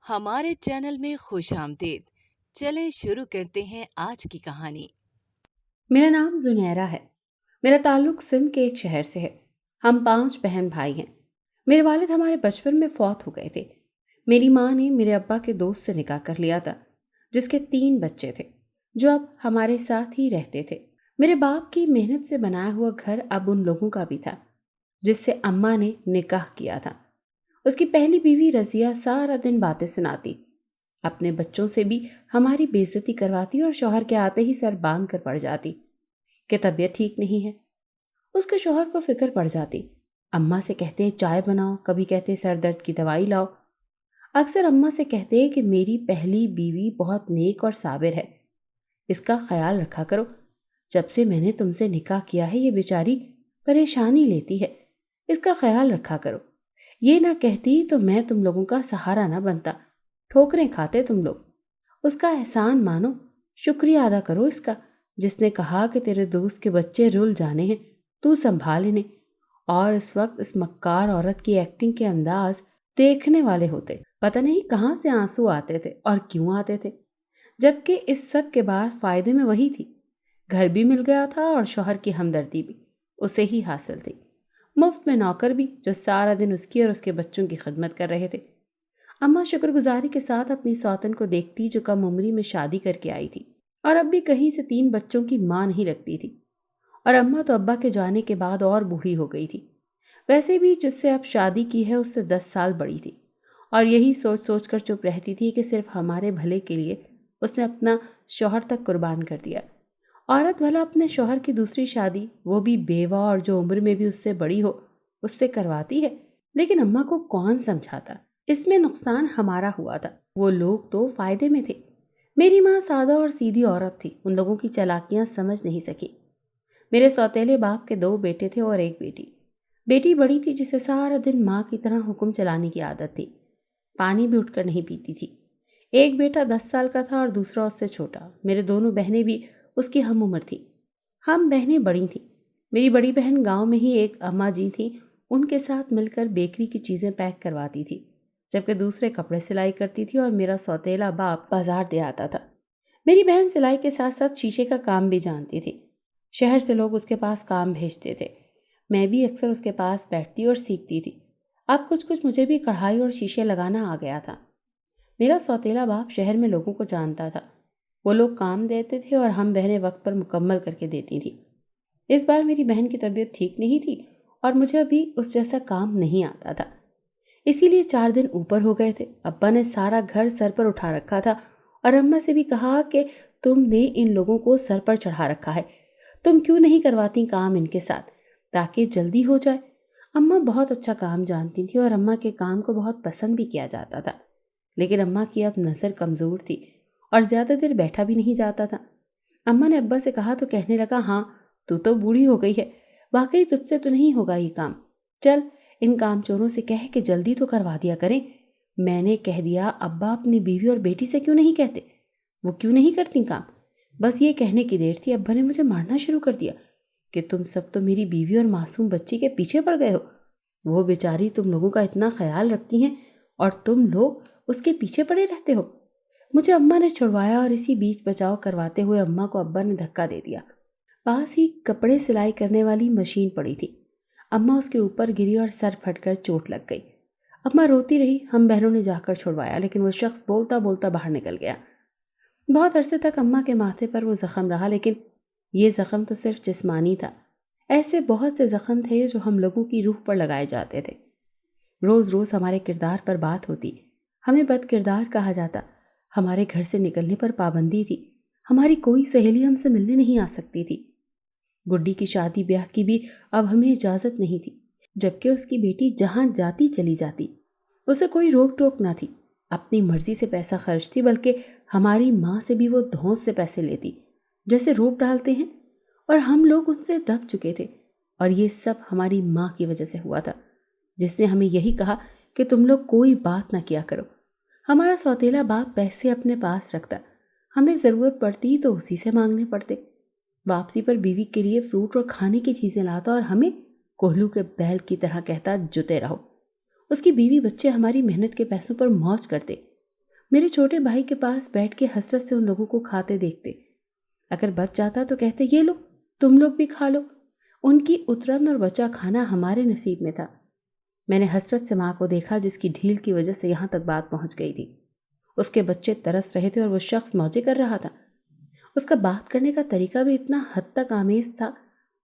ہمارے چینل میں خوش آمدید۔ چلیں شروع کرتے ہیں آج کی کہانی۔ میرا نام زنیرہ ہے۔ میرا تعلق سندھ کے ایک شہر سے ہے۔ ہم 5 بہن بھائی ہیں۔ میرے والد ہمارے بچپن میں فوت ہو گئے تھے۔ میری ماں نے میرے ابا کے دوست سے نکاح کر لیا تھا، جس کے 3 بچے تھے، جو اب ہمارے ساتھ ہی رہتے تھے۔ میرے باپ کی محنت سے بنایا ہوا گھر اب ان لوگوں کا بھی تھا، جس سے اماں نے نکاح کیا تھا۔ اس کی پہلی بیوی رضیہ سارا دن باتیں سناتی، اپنے بچوں سے بھی ہماری بے عزتی کرواتی اور شوہر کے آتے ہی سر باندھ کر پڑ جاتی کہ طبیعت ٹھیک نہیں ہے۔ اس کے شوہر کو فکر پڑ جاتی۔ اماں سے کہتے چائے بناؤ، کبھی کہتے سر درد کی دوائی لاؤ۔ اکثر اماں سے کہتے کہ میری پہلی بیوی بہت نیک اور صابر ہے، اس کا خیال رکھا کرو۔ جب سے میں نے تم سے نکاح کیا ہے یہ بیچاری پریشانی لیتی ہے، اس کا خیال رکھا کرو۔ یہ نہ کہتی تو میں تم لوگوں کا سہارا نہ بنتا، ٹھوکریں کھاتے تم لوگ۔ اس کا احسان مانو، شکریہ ادا کرو اس کا، جس نے کہا کہ تیرے دوست کے بچے رل جانے ہیں، تو سنبھال انہیں۔ اور اس وقت اس مکار عورت کی ایکٹنگ کے انداز دیکھنے والے ہوتے، پتہ نہیں کہاں سے آنسو آتے تھے اور کیوں آتے تھے، جبکہ اس سب کے بعد فائدے میں وہی تھی۔ گھر بھی مل گیا تھا اور شوہر کی ہمدردی بھی اسے ہی حاصل تھی، مفت میں نوکر بھی جو سارا دن اس کی اور اس کے بچوں کی خدمت کر رہے تھے۔ اماں شکر گزاری کے ساتھ اپنی سوتن کو دیکھتی جو کم عمری میں شادی کر کے آئی تھی اور اب بھی کہیں سے 3 بچوں کی ماں نہیں لگتی تھی، اور اماں تو ابا کے جانے کے بعد اور بوڑھی ہو گئی تھی۔ ویسے بھی جس سے اب شادی کی ہے اس سے 10 سال بڑی تھی، اور یہی سوچ سوچ کر چپ رہتی تھی کہ صرف ہمارے بھلے کے لیے اس نے اپنا شوہر تک قربان کر دیا۔ عورت بھلا اپنے شوہر کی دوسری شادی، وہ بھی بیوہ اور جو عمر میں بھی اس سے بڑی ہو، اس سے کرواتی ہے، لیکن اماں کو کون سمجھاتا؟ اس میں نقصان ہمارا ہوا تھا، وہ لوگ تو فائدے میں تھے۔ میری ماں سادہ اور سیدھی عورت تھی، ان لوگوں کی چالاکیاں سمجھ نہیں سکی۔ میرے سوتیلے باپ کے 2 بیٹے تھے اور 1 بیٹی۔ بیٹی بڑی تھی جسے سارا دن ماں کی طرح حکم چلانے کی عادت تھی، پانی بھی اٹھ کر نہیں پیتی تھی۔ ایک بیٹا 10 سال کا تھا اور دوسرا اس سے چھوٹا۔ میرے دونوں بہنیں بھی اس کی ہم عمر تھیں۔ ہم بہنیں بڑی تھیں۔ میری بڑی بہن گاؤں میں ہی ایک اماں جی تھیں، ان کے ساتھ مل کر بیکری کی چیزیں پیک کرواتی تھی، جبکہ دوسرے کپڑے سلائی کرتی تھی اور میرا سوتیلا باپ بازار دے آتا تھا۔ میری بہن سلائی کے ساتھ ساتھ شیشے کا کام بھی جانتی تھی، شہر سے لوگ اس کے پاس کام بھیجتے تھے، میں بھی اکثر اس کے پاس بیٹھتی اور سیکھتی تھی۔ اب کچھ مجھے بھی کڑھائی اور شیشے لگانا آ گیا تھا۔ میرا سوتیلا باپ شہر میں لوگوں کو جانتا تھا، وہ لوگ کام دیتے تھے اور ہم بہنیں وقت پر مکمل کر کے دیتی تھیں۔ اس بار میری بہن کی طبیعت ٹھیک نہیں تھی اور مجھے ابھی اس جیسا کام نہیں آتا تھا، اسی لیے 4 دن اوپر ہو گئے تھے۔ ابا نے سارا گھر سر پر اٹھا رکھا تھا اور اماں سے بھی کہا کہ تم نے ان لوگوں کو سر پر چڑھا رکھا ہے، تم کیوں نہیں کرواتی کام ان کے ساتھ تاکہ جلدی ہو جائے۔ اماں بہت اچھا کام جانتی تھی اور اماں کے کام کو بہت پسند بھی کیا جاتا تھا، لیکن اماں کی اب نظر کمزور تھی اور زیادہ دیر بیٹھا بھی نہیں جاتا تھا۔ اماں نے ابا سے کہا تو کہنے لگا، ہاں تو بوڑھی ہو گئی ہے، واقعی تجھ سے تو نہیں ہوگا یہ کام، چل ان کام چوروں سے کہہ کہ جلدی تو کروا دیا کریں۔ میں نے کہہ دیا، ابا اپنی بیوی اور بیٹی سے کیوں نہیں کہتے، وہ کیوں نہیں کرتی کام؟ بس یہ کہنے کی دیر تھی، ابا نے مجھے مارنا شروع کر دیا کہ تم سب تو میری بیوی اور معصوم بچی کے پیچھے پڑ گئے ہو، وہ بیچاری تم لوگوں کا اتنا خیال رکھتی ہیں اور تم لوگ اس کے پیچھے پڑے رہتے ہو۔ مجھے اماں نے چھڑوایا اور اسی بیچ بچاؤ کرواتے ہوئے اماں کو ابا نے دھکا دے دیا۔ پاس ہی کپڑے سلائی کرنے والی مشین پڑی تھی، اماں اس کے اوپر گری اور سر پھٹ کر چوٹ لگ گئی۔ اماں روتی رہی، ہم بہنوں نے جا کر چھڑوایا، لیکن وہ شخص بولتا بولتا باہر نکل گیا۔ بہت عرصے تک اماں کے ماتھے پر وہ زخم رہا، لیکن یہ زخم تو صرف جسمانی تھا، ایسے بہت سے زخم تھے جو ہم لوگوں کی روح پر لگائے جاتے تھے۔ روز روز ہمارے کردار پر بات ہوتی، ہمیں بد کردار کہا جاتا، ہمارے گھر سے نکلنے پر پابندی تھی، ہماری کوئی سہیلی ہم سے ملنے نہیں آ سکتی تھی۔ گڈی کی شادی بیاہ کی بھی اب ہمیں اجازت نہیں تھی، جبکہ اس کی بیٹی جہاں جاتی چلی جاتی، اسے کوئی روک ٹوک نہ تھی، اپنی مرضی سے پیسہ خرچتی، بلکہ ہماری ماں سے بھی وہ دھونس سے پیسے لیتی جیسے روپ ڈالتے ہیں، اور ہم لوگ ان سے دب چکے تھے، اور یہ سب ہماری ماں کی وجہ سے ہوا تھا، جس نے ہمیں یہی کہا کہ تم لوگ کوئی بات نہ کیا کرو۔ ہمارا سوتیلا باپ پیسے اپنے پاس رکھتا، ہمیں ضرورت پڑتی تو اسی سے مانگنے پڑتے، واپسی پر بیوی کے لیے فروٹ اور کھانے کی چیزیں لاتا اور ہمیں کوہلو کے بیل کی طرح کہتا، جتے رہو۔ اس کی بیوی بچے ہماری محنت کے پیسوں پر موج کرتے، میرے چھوٹے بھائی کے پاس بیٹھ کے حسرت سے ان لوگوں کو کھاتے دیکھتے۔ اگر بچ جاتا تو کہتے یہ لو، تم لوگ بھی کھا لو۔ ان کی اترن اور بچا کھانا ہمارے نصیب میں تھا۔ میں نے حسرت سے ماں کو دیکھا جس کی ڈھیل کی وجہ سے یہاں تک بات پہنچ گئی تھی۔ اس کے بچے ترس رہے تھے اور وہ شخص موجے کر رہا تھا۔ اس کا بات کرنے کا طریقہ بھی اتنا حد تک آمیز تھا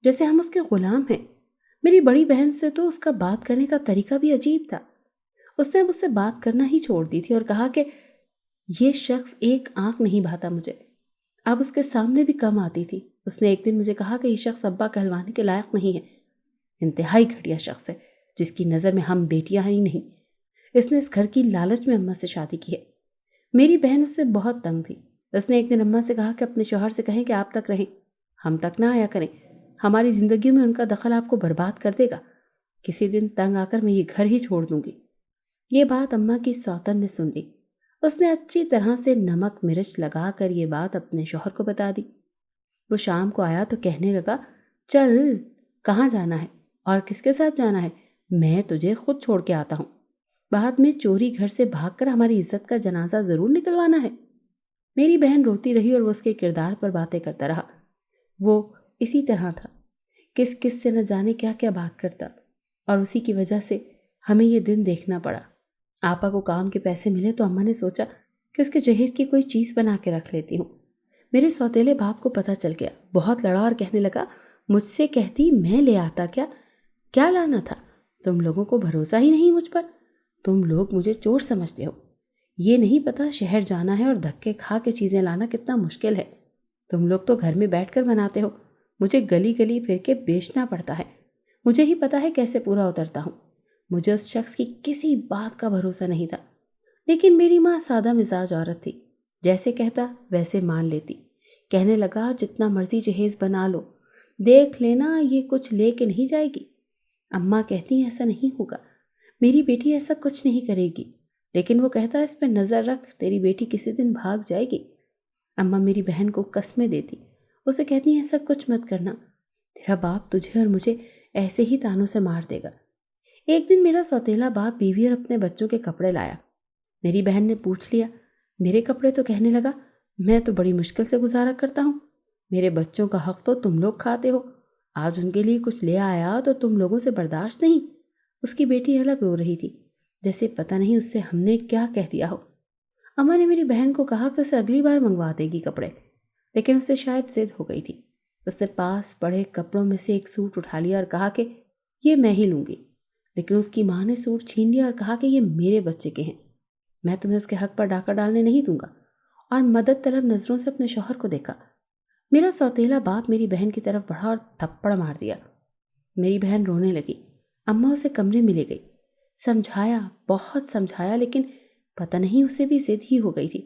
جیسے ہم اس کے غلام ہیں۔ میری بڑی بہن سے تو اس کا بات کرنے کا طریقہ بھی عجیب تھا۔ اس نے مجھ سے بات کرنا ہی چھوڑ دی تھی اور کہا کہ یہ شخص ایک آنکھ نہیں بھاتا مجھے۔ اب اس کے سامنے بھی کم آتی تھی۔ اس نے ایک دن مجھے کہا کہ یہ شخص ابا کہلوانے کے لائق نہیں ہے، انتہائی گھٹیا شخص ہے جس کی نظر میں ہم بیٹیاں ہی نہیں۔ اس نے اس گھر کی لالچ میں اماں سے شادی کی ہے۔ میری بہن اس سے بہت تنگ تھی۔ اس نے ایک دن اماں سے کہا کہ اپنے شوہر سے کہیں کہ آپ تک رہیں، ہم تک نہ آیا کریں، ہماری زندگیوں میں ان کا دخل آپ کو برباد کر دے گا، کسی دن تنگ آ کر میں یہ گھر ہی چھوڑ دوں گی۔ یہ بات اماں کی سوتن نے سن لی۔ اس نے اچھی طرح سے نمک مرچ لگا کر یہ بات اپنے شوہر کو بتا دی۔ وہ شام کو آیا تو کہنے لگا چل، کہاں جانا ہے اور کس کے ساتھ جانا ہے؟ میں تجھے خود چھوڑ کے آتا ہوں، بعد میں چوری گھر سے بھاگ کر ہماری عزت کا جنازہ ضرور نکلوانا ہے۔ میری بہن روتی رہی اور وہ اس کے کردار پر باتیں کرتا رہا۔ وہ اسی طرح تھا، کس کس سے نہ جانے کیا کیا بات کرتا، اور اسی کی وجہ سے ہمیں یہ دن دیکھنا پڑا۔ آپا کو کام کے پیسے ملے تو اماں نے سوچا کہ اس کے جہیز کی کوئی چیز بنا کے رکھ لیتی ہوں۔ میرے سوتیلے باپ کو پتہ چل گیا، بہت لڑا اور کہنے لگا مجھ سے کہتی میں لے آتا، کیا لانا تھا؟ تم لوگوں کو بھروسہ ہی نہیں مجھ پر، تم لوگ مجھے چور سمجھتے ہو۔ یہ نہیں پتا شہر جانا ہے اور دھکے کھا کے چیزیں لانا کتنا مشکل ہے۔ تم لوگ تو گھر میں بیٹھ کر بناتے ہو، مجھے گلی گلی پھر کے بیچنا پڑتا ہے۔ مجھے ہی پتا ہے کیسے پورا اترتا ہوں۔ مجھے اس شخص کی کسی بات کا بھروسہ نہیں تھا، لیکن میری ماں سادہ مزاج عورت تھی، جیسے کہتا ویسے مان لیتی۔ کہنے لگا جتنا مرضی جہیز بنا لو، دیکھ لینا یہ کچھ لے کے نہیں جائے گی۔ اماں کہتی ہیں ایسا نہیں ہوگا، میری بیٹی ایسا کچھ نہیں کرے گی، لیکن وہ کہتا اس پہ نظر رکھ، تیری بیٹی کسی دن بھاگ جائے گی۔ اماں میری بہن کو قسمیں دیتی، اسے کہتی ہیں ایسا کچھ مت کرنا، تیرا باپ تجھے اور مجھے ایسے ہی تانوں سے مار دے گا۔ ایک دن میرا سوتیلا باپ بیوی اور اپنے بچوں کے کپڑے لایا۔ میری بہن نے پوچھ لیا میرے کپڑے، تو کہنے لگا میں تو بڑی مشکل سے گزارا کرتا ہوں، میرے بچوں کا حق تو تم لوگ کھاتے ہو، آج ان کے لیے کچھ لے آیا تو تم لوگوں سے برداشت نہیں۔ اس کی بیٹی الگ رو رہی تھی، جیسے پتہ نہیں اس سے ہم نے کیا کہہ دیا ہو۔ اماں نے میری بہن کو کہا کہ اسے اگلی بار منگوا دے گی کپڑے، لیکن اسے شاید ضد ہو گئی تھی۔ اس نے پاس پڑے کپڑوں میں سے ایک سوٹ اٹھا لیا اور کہا کہ یہ میں ہی لوں گی، لیکن اس کی ماں نے سوٹ چھین لیا اور کہا کہ یہ میرے بچے کے ہیں، میں تمہیں اس کے حق پر ڈاکہ ڈالنے نہیں دوں گا، اور مدد طلب نظروں سے اپنے شوہر کو دیکھا۔ میرا سوتیلا باپ میری بہن کی طرف بڑھا اور تھپڑ مار دیا۔ میری بہن رونے لگی۔ اماں اسے کمرے میں لے گئی، سمجھایا، بہت سمجھایا، لیکن پتہ نہیں اسے بھی ضد ہی ہو گئی تھی۔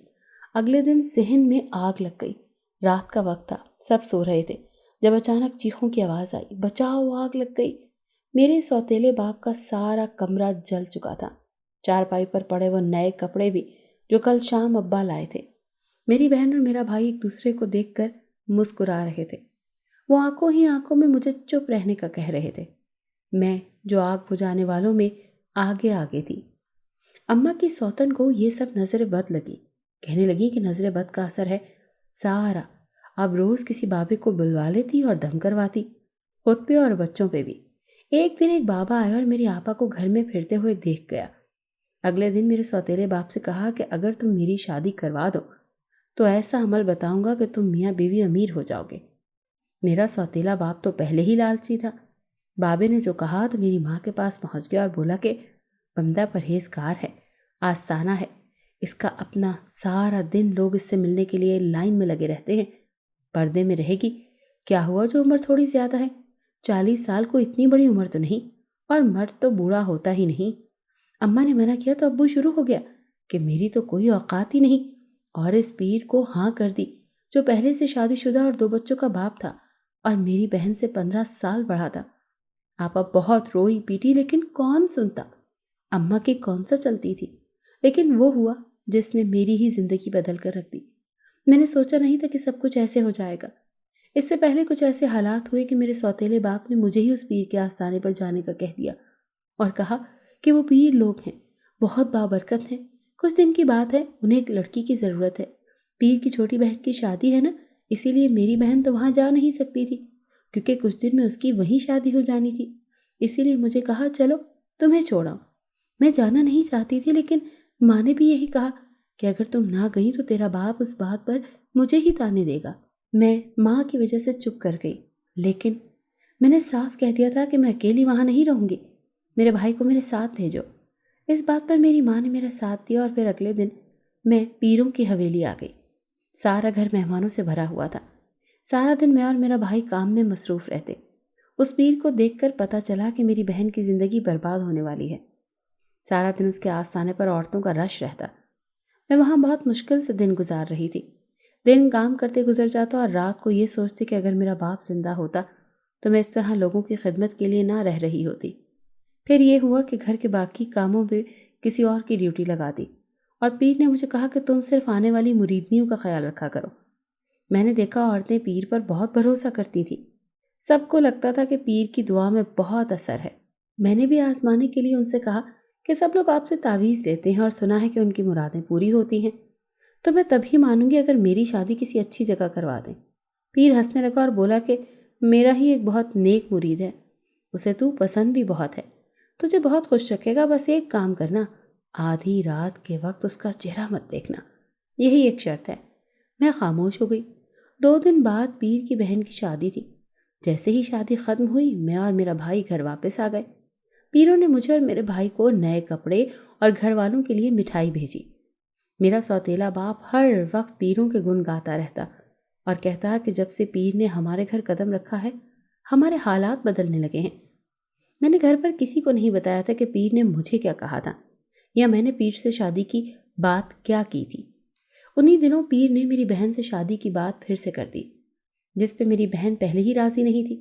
اگلے دن صحن میں آگ لگ گئی۔ رات کا وقت تھا، سب سو رہے تھے، جب اچانک چیخوں کی آواز آئی، بچاؤ آگ لگ گئی۔ میرے سوتیلے باپ کا سارا کمرہ جل چکا تھا، چارپائی پر پڑے وہ نئے کپڑے بھی جو کل شام ابا لائے تھے۔ میری بہن اور میرا بھائی ایک دوسرے کو دیکھ کر مسکرا رہے تھے۔ وہ آنکھوں ہی آنکھوں میں مجھے چپ رہنے کا کہہ رہے تھے، میں جو آگ بجھانے والوں میں آگے آگے تھی۔ اماں کی سوتن کو یہ سب نظر بد لگی، کہنے لگی کہ نظر بد کا اثر ہے سارا، اب روز کسی بابے کو بلوا لیتی اور دم کرواتی، خود پہ اور بچوں پہ بھی۔ ایک دن ایک بابا آیا اور میری آپا کو گھر میں پھرتے ہوئے دیکھ گیا۔ اگلے دن میرے سوتیلے باپ سے کہا کہ اگر تم میری شادی کروا دو تو ایسا عمل بتاؤں گا کہ تم میاں بیوی امیر ہو جاؤ گے۔ میرا سوتیلا باپ تو پہلے ہی لالچی تھا۔ بابے نے جو کہا تو میری ماں کے پاس پہنچ گیا اور بولا کہ بندہ پرہیزگار ہے، آستانہ ہے، اس کا اپنا سارا دن لوگ اس سے ملنے کے لیے لائن میں لگے رہتے ہیں، پردے میں رہے گی، کیا ہوا جو عمر تھوڑی زیادہ ہے، 40 سال کو اتنی بڑی عمر تو نہیں، اور مرد تو بوڑھا ہوتا ہی نہیں۔ اماں نے منع کیا تو ابو شروع ہو گیا کہ میری تو کوئی اوقات ہی نہیں، اور اس پیر کو ہاں کر دی جو پہلے سے شادی شدہ اور 2 بچوں کا باپ تھا اور میری بہن سے 15 سال بڑا تھا۔ آپا بہت روئی پیٹی، لیکن کون سنتا، اماں کی کون سا چلتی تھی، لیکن وہ ہوا جس نے میری ہی زندگی بدل کر رکھ دی۔ میں نے سوچا نہیں تھا کہ سب کچھ ایسے ہو جائے گا۔ اس سے پہلے کچھ ایسے حالات ہوئے کہ میرے سوتیلے باپ نے مجھے ہی اس پیر کے آستانے پر جانے کا کہہ دیا اور کہا کہ وہ پیر لوگ ہیں، بہت بابرکت ہیں، کچھ دن کی بات ہے، انہیں ایک لڑکی کی ضرورت ہے۔ پیر کی چھوٹی بہن کی شادی ہے نا، اسی لیے میری بہن تو وہاں جا نہیں سکتی تھی، کیونکہ کچھ دن میں اس کی وہیں شادی ہو جانی تھی۔ اسی لیے مجھے کہا چلو تمہیں چھوڑاؤں۔ میں جانا نہیں چاہتی تھی، لیکن ماں نے بھی یہی کہا کہ اگر تم نہ گئی تو تیرا باپ اس بات پر مجھے ہی تانے دے گا۔ میں ماں کی وجہ سے چپ کر گئی، لیکن میں نے صاف کہہ دیا تھا کہ میں اکیلی وہاں نہیں رہوں گی، میرے بھائی کو میرے ساتھ بھیجو۔ اس بات پر میری ماں نے میرا ساتھ دیا اور پھر اگلے دن میں پیروں کی حویلی آ گئی۔ سارا گھر مہمانوں سے بھرا ہوا تھا۔ سارا دن میں اور میرا بھائی کام میں مصروف رہتے۔ اس پیر کو دیکھ کر پتہ چلا کہ میری بہن کی زندگی برباد ہونے والی ہے۔ سارا دن اس کے آستانے پر عورتوں کا رش رہتا۔ میں وہاں بہت مشکل سے دن گزار رہی تھی۔ دن کام کرتے گزر جاتا اور رات کو یہ سوچتی کہ اگر میرا باپ زندہ ہوتا تو میں اس طرح لوگوں کی خدمت کے لیے نہ رہ رہی ہوتی۔ پھر یہ ہوا کہ گھر کے باقی کاموں میں کسی اور کی ڈیوٹی لگا دی، اور پیر نے مجھے کہا کہ تم صرف آنے والی مریدنیوں کا خیال رکھا کرو۔ میں نے دیکھا عورتیں پیر پر بہت بھروسہ کرتی تھیں۔ سب کو لگتا تھا کہ پیر کی دعا میں بہت اثر ہے۔ میں نے بھی آزمانے کے لیے ان سے کہا کہ سب لوگ آپ سے تعویذ لیتے ہیں اور سنا ہے کہ ان کی مرادیں پوری ہوتی ہیں، تو میں تبھی مانوں گی اگر میری شادی کسی اچھی جگہ کروا دیں۔ پیر ہنسنے لگا اور بولا کہ میرا ہی ایک بہت نیک مرید ہے، اسے تو پسند بھی بہت ہے، تجھے بہت خوش رکھے گا، بس ایک کام کرنا، آدھی رات کے وقت اس کا چہرہ مت دیکھنا، یہی ایک شرط ہے۔ میں خاموش ہو گئی۔ 2 دن بعد پیر کی بہن کی شادی تھی۔ جیسے ہی شادی ختم ہوئی میں اور میرا بھائی گھر واپس آ گئے۔ پیروں نے مجھے اور میرے بھائی کو نئے کپڑے اور گھر والوں کے لیے مٹھائی بھیجی۔ میرا سوتیلا باپ ہر وقت پیروں کے گن گاتا رہتا اور کہتا کہ جب سے پیر نے ہمارے گھر قدم رکھا ہے ہمارے حالات بدلنے لگے ہیں۔ میں نے گھر پر کسی کو نہیں بتایا تھا کہ پیر نے مجھے کیا کہا تھا یا میں نے پیر سے شادی کی بات کیا کی تھی۔ انہی دنوں پیر نے میری بہن سے شادی کی بات پھر سے کر دی، جس پہ میری بہن پہلے ہی راضی نہیں تھی۔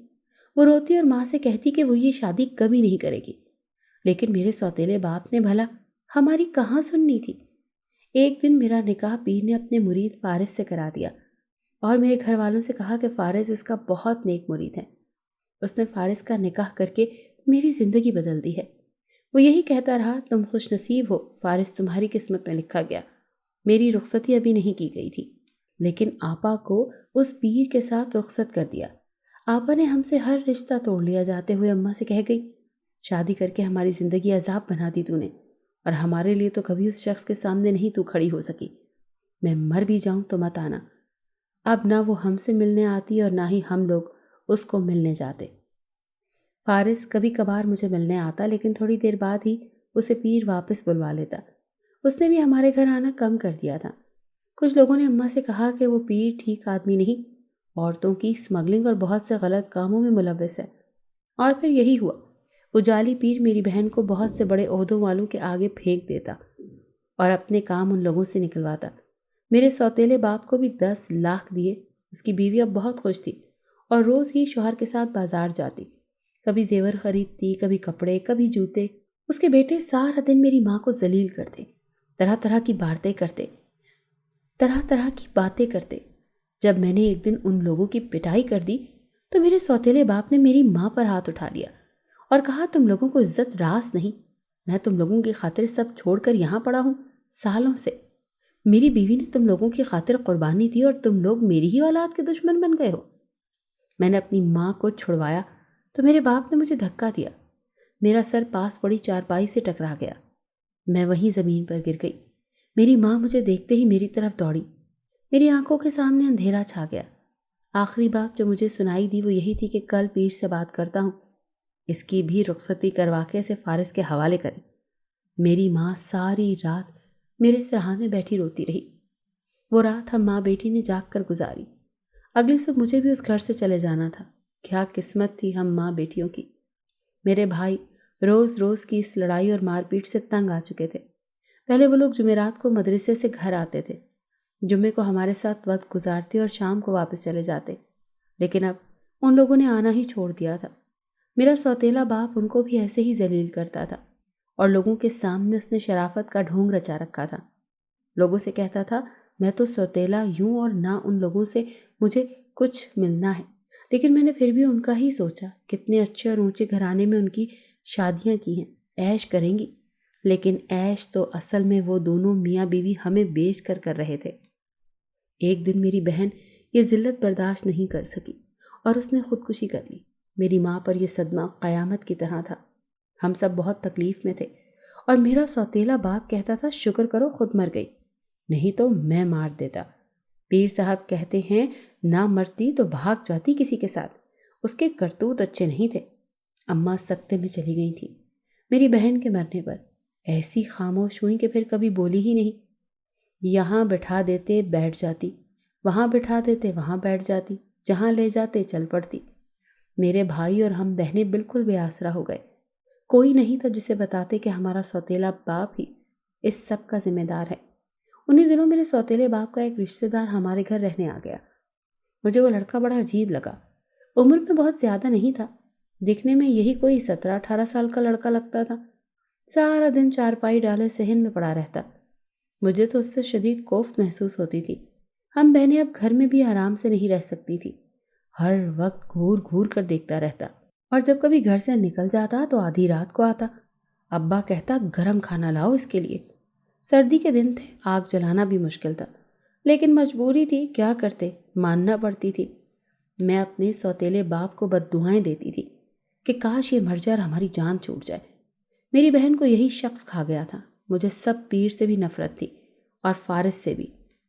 وہ روتی اور ماں سے کہتی کہ وہ یہ شادی کبھی نہیں کرے گی، لیکن میرے سوتیلے باپ نے بھلا ہماری کہاں سننی تھی۔ ایک دن میرا نکاح پیر نے اپنے مرید فارس سے کرا دیا اور میرے گھر والوں سے کہا کہ فارس اس کا بہت نیک مرید ہے، اس نے فارس کا نکاح کر کے میری زندگی بدل دی ہے۔ وہ یہی کہتا رہا تم خوش نصیب ہو، فارس تمہاری قسمت میں لکھا گیا۔ میری رخصتی ابھی نہیں کی گئی تھی، لیکن آپا کو اس پیر کے ساتھ رخصت کر دیا۔ آپا نے ہم سے ہر رشتہ توڑ لیا، جاتے ہوئے اماں سے کہہ گئی شادی کر کے ہماری زندگی عذاب بنا دی تو نے، اور ہمارے لیے تو کبھی اس شخص کے سامنے نہیں تو کھڑی ہو سکی۔ میں مر بھی جاؤں تو مت آنا۔ اب نہ وہ ہم سے ملنے آتی اور نہ ہی ہم لوگ اس کو ملنے جاتے۔ فارس کبھی کبھار مجھے ملنے آتا، لیکن تھوڑی دیر بعد ہی اسے پیر واپس بلوا لیتا۔ اس نے بھی ہمارے گھر آنا کم کر دیا تھا۔ کچھ لوگوں نے اماں سے کہا کہ وہ پیر ٹھیک آدمی نہیں، عورتوں کی اسمگلنگ اور بہت سے غلط کاموں میں ملوث ہے۔ اور پھر یہی ہوا، وہ جعلی پیر میری بہن کو بہت سے بڑے عہدوں والوں کے آگے پھینک دیتا اور اپنے کام ان لوگوں سے نکلواتا۔ میرے سوتیلے باپ کو بھی 10 لاکھ دیے۔ اس کی بیوی اب بہت خوش تھی اور روز ہی شوہر کے ساتھ بازار جاتی، کبھی زیور خریدتی، کبھی کپڑے، کبھی جوتے۔ اس کے بیٹے سارا دن میری ماں کو ذلیل کرتے، طرح طرح کی باتیں کرتے۔ جب میں نے ایک دن ان لوگوں کی پٹائی کر دی تو میرے سوتیلے باپ نے میری ماں پر ہاتھ اٹھا لیا اور کہا تم لوگوں کو عزت راس نہیں، میں تم لوگوں کی خاطر سب چھوڑ کر یہاں پڑا ہوں سالوں سے۔ میری بیوی نے تم لوگوں کی خاطر قربانی دی اور تم لوگ میری ہی اولاد کے دشمن بن گئے ہو۔ میں نے اپنی ماں کو چھڑوایا تو میرے باپ نے مجھے دھکا دیا، میرا سر پاس پڑی چارپائی سے ٹکرا گیا، میں وہیں زمین پر گر گئی۔ میری ماں مجھے دیکھتے ہی میری طرف دوڑی، میری آنکھوں کے سامنے اندھیرا چھا گیا۔ آخری بات جو مجھے سنائی دی وہ یہی تھی کہ کل پیر سے بات کرتا ہوں، اس کی بھی رخصتی کروا کے اسے فارس کے حوالے کریں۔ میری ماں ساری رات میرے سرہانے بیٹھی روتی رہی۔ وہ رات ہم ماں بیٹی نے جاگ کر گزاری۔ اگلی صبح مجھے بھی اس گھر سے چلے جانا تھا۔ کیا قسمت تھی ہم ماں بیٹیوں کی۔ میرے بھائی روز روز کی اس لڑائی اور مار پیٹ سے تنگ آ چکے تھے۔ پہلے وہ لوگ جمعرات کو مدرسے سے گھر آتے تھے، جمعے کو ہمارے ساتھ وقت گزارتے اور شام کو واپس چلے جاتے، لیکن اب ان لوگوں نے آنا ہی چھوڑ دیا تھا۔ میرا سوتیلا باپ ان کو بھی ایسے ہی ذلیل کرتا تھا اور لوگوں کے سامنے اس نے شرافت کا ڈھونگ رچا رکھا تھا۔ لوگوں سے کہتا تھا میں تو سوتیلا یوں اور نہ ان لوگوں سے مجھے کچھ ملنا ہے، لیکن میں نے پھر بھی ان کا ہی سوچا، کتنے اچھے اور اونچے گھرانے میں ان کی شادیاں کی ہیں، عیش کریں گی، لیکن عیش تو اصل میں وہ دونوں میاں بیوی ہمیں بیچ کر رہے تھے۔ ایک دن میری بہن یہ ذلت برداشت نہیں کر سکی اور اس نے خودکشی کر لی۔ میری ماں پر یہ صدمہ قیامت کی طرح تھا۔ ہم سب بہت تکلیف میں تھے اور میرا سوتیلا باپ کہتا تھا شکر کرو خود مر گئی، نہیں تو میں مار دیتا۔ پیر صاحب کہتے ہیں نہ مرتی تو بھاگ جاتی کسی کے ساتھ، اس کے کرتوت اچھے نہیں تھے۔ اماں سکتے میں چلی گئی تھی میری بہن کے مرنے پر، ایسی خاموش ہوئی کہ پھر کبھی بولی ہی نہیں۔ یہاں بٹھا دیتے بیٹھ جاتی، وہاں بٹھا دیتے وہاں بیٹھ جاتی، جہاں لے جاتے چل پڑتی۔ میرے بھائی اور ہم بہنیں بالکل بے آسرا ہو گئے۔ کوئی نہیں تھا جسے بتاتے کہ ہمارا سوتیلا باپ ہی اس سب کا ذمہ دار ہے۔ انہی دنوں میرے سوتیلے باپ کا ایک رشتہ دار ہمارے گھر رہنے آ گیا۔ مجھے وہ لڑکا بڑا عجیب لگا۔ عمر میں بہت زیادہ نہیں تھا، دیکھنے میں یہی کوئی 17-18 سال کا لڑکا لگتا تھا۔ سارا دن چارپائی ڈالے صحن میں پڑا رہتا۔ مجھے تو اس سے شدید کوفت محسوس ہوتی تھی۔ ہم بہنیں اب گھر میں بھی آرام سے نہیں رہ سکتی تھی، ہر وقت گھور گھور کر دیکھتا رہتا، اور جب کبھی گھر سے نکل جاتا تو آدھی رات کو آتا۔ ابا کہتا گرم کھانا لاؤ اس کے لیے۔ سردی کے دن تھے، آگ جلانا بھی مشکل تھا، لیکن مجبوری تھی، کیا کرتے، ماننا پڑتی تھی۔ میں اپنے سوتیلے باپ کو بددعائیں دیتی تھی کہ کاش یہ مر جائے اور ہماری جان چھوٹ جائے۔ میری بہن کو یہی شخص کھا گیا تھا۔ مجھے سب پیر سے بھی نفرت تھی اور فارس سے بھی،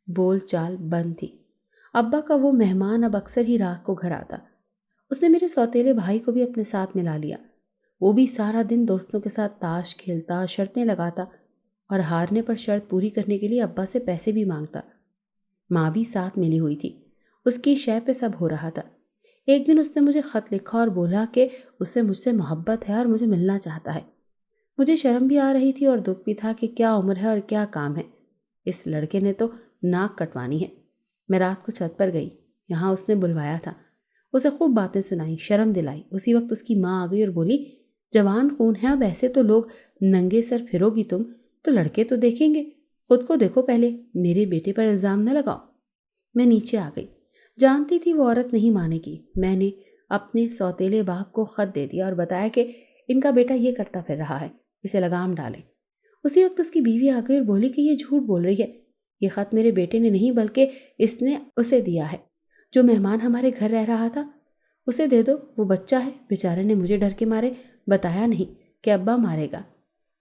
بول چال بند تھی۔ ابا کا وہ مہمان اب اکثر ہی رات کو گھر آتا۔ اس نے میرے سوتیلے بھائی کو بھی اپنے ساتھ ملا لیا۔ وہ بھی سارا دن دوستوں کے ساتھ تاش کھیلتا، شرطیں لگاتا اور ہارنے پر شرط پوری کرنے کے لیے ابا سے پیسے بھی مانگتا۔ ماں بھی ساتھ ملی ہوئی تھی، اس کی شے پہ سب ہو رہا تھا۔ ایک دن اس نے مجھے خط لکھا اور بولا کہ اسے مجھ سے محبت ہے اور مجھے ملنا چاہتا ہے۔ مجھے شرم بھی آ رہی تھی اور دکھ بھی تھا کہ کیا عمر ہے اور کیا کام ہے، اس لڑکے نے تو ناک کٹوانی ہے۔ میں رات کو چھت پر گئی، یہاں اس نے بلوایا تھا۔ اسے خوب باتیں سنائی، شرم دلائی۔ اسی وقت اس کی ماں آ گئی اور بولی جوان خون ہے، اب ایسے تو لوگ ننگے سر پھرو گی تم تو لڑکے تو دیکھیں گے، خود کو دیکھو پہلے، میرے بیٹے پر الزام نہ لگاؤ۔ میں نیچے آ گئی، جانتی تھی وہ عورت نہیں مانے گی۔ میں نے اپنے سوتیلے باپ کو خط دے دیا اور بتایا کہ ان کا بیٹا یہ کرتا پھر رہا ہے، اسے لگام ڈالیں۔ اسی وقت اس کی بیوی آ گئی اور بولی کہ یہ جھوٹ بول رہی ہے، یہ خط میرے بیٹے نے نہیں بلکہ اس نے اسے دیا ہے، جو مہمان ہمارے گھر رہ رہا تھا، اسے دے دو، وہ بچہ ہے۔ بیچارے نے مجھے ڈر کے مارے بتایا نہیں کہ ابا مارے گا۔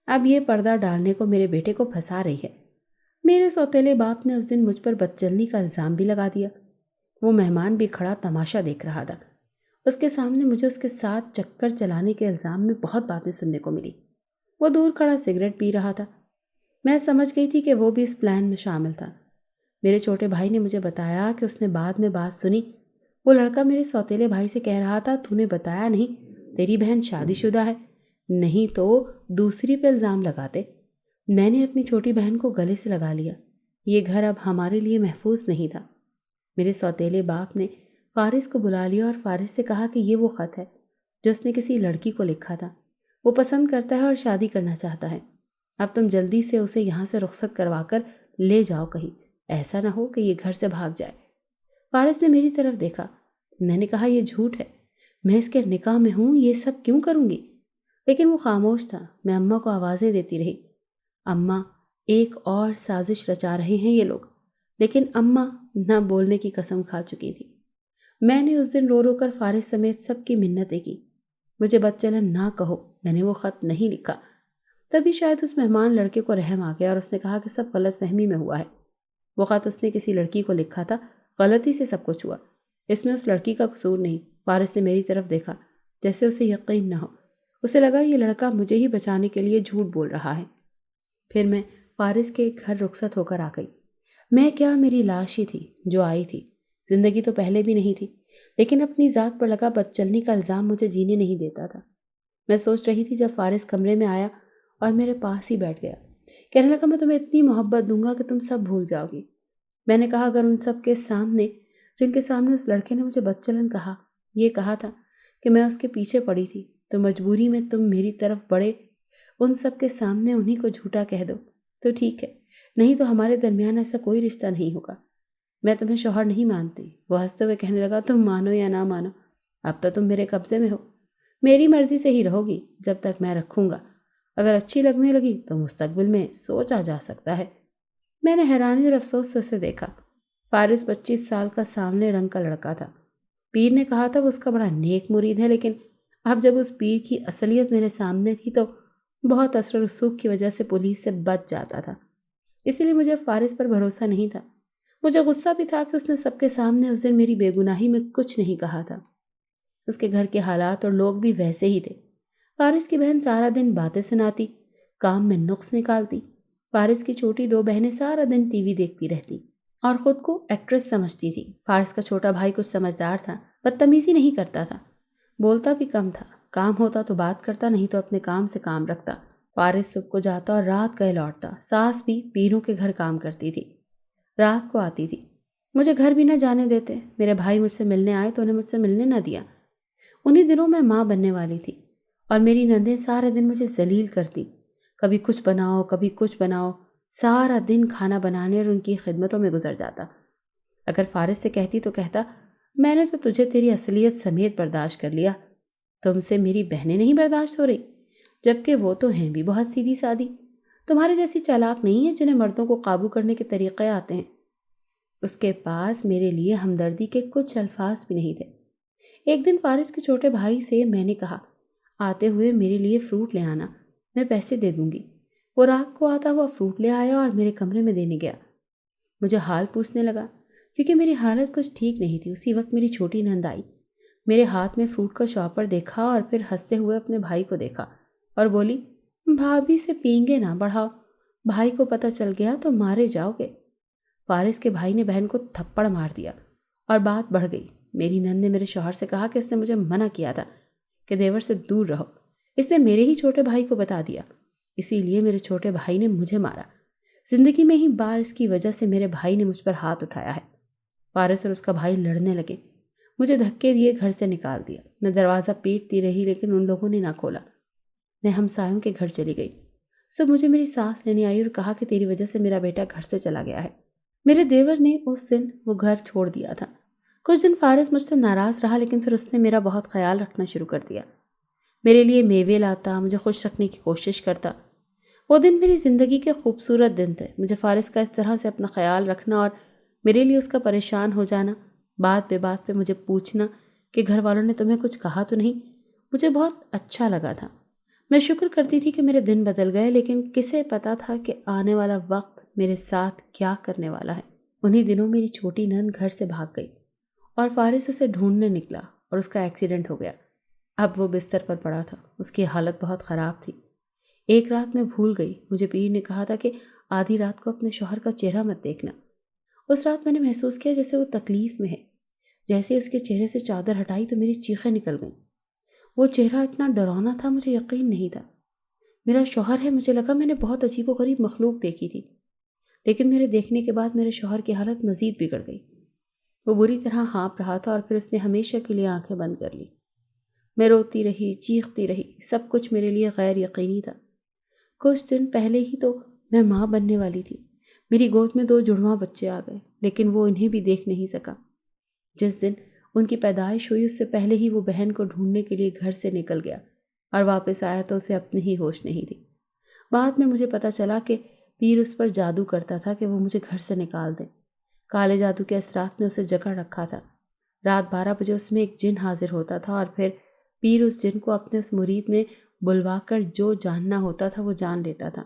اب یہ پردہ ڈالنے کو میرے بیٹے کو پھنسا رہی ہے۔ میرے سوتیلے باپ نے اس دن مجھ پر بدچلنی کا الزام بھی لگا دیا۔ وہ مہمان بھی کھڑا تماشا دیکھ رہا تھا۔ اس کے سامنے مجھے اس کے ساتھ چکر چلانے کے الزام میں بہت باتیں سننے کو ملی۔ وہ دور کھڑا سگریٹ پی رہا تھا۔ میں سمجھ گئی تھی کہ وہ بھی اس پلان میں شامل تھا۔ میرے چھوٹے بھائی نے مجھے بتایا کہ اس نے بعد میں بات سنی، وہ لڑکا میرے سوتیلے بھائی سے کہہ رہا تھا تو نے بتایا نہیں، تیری بہن شادی شدہ ہے، نہیں تو دوسری پہ الزام لگاتے۔ میں نے اپنی چھوٹی بہن کو گلے سے لگا لیا۔ یہ گھر اب ہمارے لیے محفوظ نہیں تھا۔ میرے سوتیلے باپ نے فارس کو بلا لیا اور فارس سے کہا کہ یہ وہ خط ہے جو اس نے کسی لڑکی کو لکھا تھا، وہ پسند کرتا ہے اور شادی کرنا چاہتا ہے۔ اب تم جلدی سے اسے یہاں سے رخصت کروا کر لے جاؤ کہیں، ایسا نہ ہو کہ یہ گھر سے بھاگ جائے۔ فارس نے میری طرف دیکھا۔ میں نے کہا یہ جھوٹ ہے، میں اس کے نکاح میں ہوں، یہ سب کیوں کروں گی؟ لیکن وہ خاموش تھا۔ میں اماں کو آوازیں دیتی رہی، اماں ایک اور سازش رچا رہے ہیں یہ لوگ، لیکن اماں نہ بولنے کی قسم کھا چکی تھی۔ میں نے اس دن رو رو کر فارس سمیت سب کی منتیں کی، مجھے بدچلن نہ کہو، میں نے وہ خط نہیں لکھا۔ تبھی شاید اس مہمان لڑکے کو رحم آ گیا اور اس نے کہا کہ سب غلط فہمی میں ہوا ہے، وہ خط اس نے کسی لڑکی کو لکھا تھا، غلطی سے سب کچھ ہوا، اس میں اس لڑکی کا قصور نہیں۔ فارس نے میری طرف دیکھا جیسے اسے یقین نہ ہو، اسے لگا یہ لڑکا مجھے ہی بچانے کے لیے جھوٹ بول رہا ہے۔ پھر میں فارس کے گھر رخصت ہو کر آ گئی۔ میں کیا، میری لاش ہی تھی جو آئی تھی، زندگی تو پہلے بھی نہیں تھی، لیکن اپنی ذات پر لگا بدچلنی کا الزام مجھے جینے نہیں دیتا تھا۔ میں سوچ رہی تھی جب فارس کمرے میں آیا اور میرے پاس ہی بیٹھ گیا، کہنے لگا میں تمہیں اتنی محبت دوں گا کہ تم سب بھول جاؤ گی۔ میں نے کہا اگر ان سب کے سامنے، جن کے سامنے اس لڑکے نے مجھے بدچلن کہا، یہ کہا تھا کہ میں اس کے پیچھے پڑی تھی، تو مجبوری میں تم میری طرف بڑے، ان سب کے سامنے انہی کو جھوٹا کہہ دو تو ٹھیک ہے، نہیں تو ہمارے درمیان ایسا کوئی رشتہ نہیں ہوگا، میں تمہیں شوہر نہیں مانتی۔ وہ ہنستے ہوئے کہنے لگا تم مانو یا نہ مانو، اب تو تم میرے قبضے میں ہو، میری مرضی سے ہی رہو گی جب تک میں رکھوں گا، اگر اچھی لگنے لگی تو مستقبل میں سوچا جا سکتا ہے۔ میں نے حیرانی اور افسوس سے اسے دیکھا۔ فارس 25 سال کا سامنے رنگ کا لڑکا تھا۔ پیر نے کہا تھا وہ اس کا بڑا نیک مرید ہے، لیکن اب جب اس پیر کی اصلیت میرے سامنے تھی تو بہت اثر و رسوخ کی وجہ سے پولیس سے بچ جاتا تھا۔ اسی لیے مجھے فارس پر بھروسہ نہیں تھا۔ مجھے غصہ بھی تھا کہ اس نے سب کے سامنے اس دن میری بے گناہی میں کچھ نہیں کہا تھا۔ اس کے گھر کے حالات اور لوگ بھی ویسے ہی تھے۔ فارس کی بہن سارا دن باتیں سناتی، کام میں نقص نکالتی۔ فارس کی چھوٹی 2 بہنیں سارا دن ٹی وی دیکھتی رہتی اور خود کو ایکٹریس سمجھتی تھی۔ فارس کا چھوٹا بھائی کچھ سمجھدار تھا، بدتمیزی نہیں کرتا تھا، بولتا بھی کم تھا، کام ہوتا تو بات کرتا، نہیں تو اپنے کام سے کام رکھتا۔ فارس صبح کو جاتا اور رات گئے لوٹتا۔ ساس بھی پیروں کے گھر کام کرتی تھی، رات کو آتی تھی۔ مجھے گھر بھی نہ جانے دیتے۔ میرے بھائی مجھ سے ملنے آئے تو انہیں مجھ سے ملنے نہ دیا۔ انہی دنوں میں ماں بننے والی تھی اور میری نندیں سارے دن مجھے ذلیل کرتی، کبھی کچھ بناؤ کبھی کچھ بناؤ۔ سارا دن کھانا بنانے اور ان کی خدمتوں میں گزر جاتا۔ اگر فارس سے کہتی تو کہتا، میں نے تو تجھے تیری اصلیت سمیت برداشت کر لیا، تم سے میری بہنیں نہیں برداشت ہو رہی، جبکہ وہ تو ہیں بھی بہت سیدھی سادی، تمہارے جیسی چالاک نہیں ہیں جنہیں مردوں کو قابو کرنے کے طریقے آتے ہیں۔ اس کے پاس میرے لیے ہمدردی کے کچھ الفاظ بھی نہیں تھے۔ ایک دن فارس کے چھوٹے بھائی سے میں نے کہا، آتے ہوئے میرے لیے فروٹ لے آنا، میں پیسے دے دوں گی۔ وہ رات کو آتا ہوا فروٹ لے آیا اور میرے کمرے میں دینے گیا۔ مجھے حال پوچھنے لگا کیونکہ میری حالت کچھ ٹھیک نہیں تھی۔ اسی وقت میری چھوٹی نند آئی، میرے ہاتھ میں فروٹ کا شاپر دیکھا اور پھر ہنستے ہوئے اپنے بھائی کو دیکھا اور بولی، بھابھی سے پینگے نہ بڑھاؤ، بھائی کو پتہ چل گیا تو مارے جاؤ گے۔ فارس کے بھائی نے بہن کو تھپڑ مار دیا اور بات بڑھ گئی۔ میری نند نے میرے شوہر سے کہا کہ اس نے مجھے منع کیا تھا کہ دیور سے دور رہو، اس نے میرے ہی چھوٹے بھائی کو بتا دیا، اسی لیے میرے چھوٹے بھائی نے مجھے مارا۔ زندگی میں ہی بار اس کی وجہ سے میرے بھائی نے مجھ پر ہاتھ اٹھایا ہے۔ فارس اور اس کا بھائی لڑنے لگے، مجھے دھکے دیے گھر سے نکال دیا۔ میں دروازہ پیٹتی رہی لیکن ان لوگوں نے نہ کھولا۔ میں ہمسایوں کے گھر چلی گئی۔ سب مجھے میری سانس لینے آئی اور کہا کہ تیری وجہ سے میرا بیٹا گھر سے چلا گیا ہے۔ میرے دیور نے اس دن وہ گھر چھوڑ دیا تھا۔ کچھ دن فارس مجھ سے ناراض رہا لیکن پھر اس نے میرا بہت خیال رکھنا شروع کر دیا۔ میرے لیے میوے لاتا، مجھے خوش رکھنے کی کوشش کرتا۔ وہ دن میری زندگی کے خوبصورت دن تھے۔ مجھے فارس کا اس طرح سے اپنا خیال رکھنا اور میرے لیے اس کا پریشان ہو جانا، بات بے بات پہ مجھے پوچھنا کہ گھر والوں نے تمہیں کچھ کہا تو نہیں، مجھے بہت اچھا لگا تھا۔ میں شکر کرتی تھی کہ میرے دن بدل گئے، لیکن کسے پتا تھا کہ آنے والا وقت میرے ساتھ کیا کرنے والا ہے۔ انہی دنوں میری چھوٹی نند گھر سے بھاگ گئی اور فارس اسے ڈھونڈنے نکلا اور اس کا ایکسیڈنٹ ہو گیا۔ اب وہ بستر پر پڑا تھا، اس کی حالت بہت خراب تھی۔ ایک رات میں بھول گئی، مجھے پیر نے کہا تھا کہ آدھی رات کو اپنے شوہر کا چہرہ مت دیکھنا۔ اس رات میں نے محسوس کیا جیسے وہ تکلیف میں ہے۔ جیسے ہی اس کے چہرے سے چادر ہٹائی تو میری چیخیں نکل گئیں۔ وہ چہرہ اتنا ڈراؤنا تھا، مجھے یقین نہیں تھا۔ میرا شوہر ہے، مجھے لگا میں نے بہت عجیب و غریب مخلوق دیکھی تھی، لیکن میرے دیکھنے کے بعد میرے شوہر کی حالت مزید بگڑ گئی۔ وہ بری طرح ہانپ رہا تھا اور پھر اس نے ہمیشہ کے لیے آنکھیں بند کر لی۔ میں روتی رہی، چیختی رہی، سب کچھ میرے لیے غیر یقینی تھا۔ کچھ دن پہلے ہی تو میں ماں بننے والی تھی۔ میری گود میں 2 جڑواں بچے آ گئے، لیکن وہ انہیں بھی دیکھ نہیں سکا۔ جس دن ان کی پیدائش ہوئی اس سے پہلے ہی وہ بہن کو ڈھونڈنے کے لیے گھر سے نکل گیا اور واپس آیا تو اسے اپنی ہی ہوش نہیں تھی۔ بعد میں مجھے پتا چلا کہ پیر اس پر جادو کرتا تھا کہ وہ مجھے گھر سے نکال دے۔ کالے جادو کے اثرات نے اسے جکڑ رکھا تھا۔ رات 12 بجے اس میں ایک جن حاضر ہوتا تھا اور پھر پیر اس جن کو اپنے اس مرید میں بلوا کر جو جاننا ہوتا تھا وہ جان لیتا تھا۔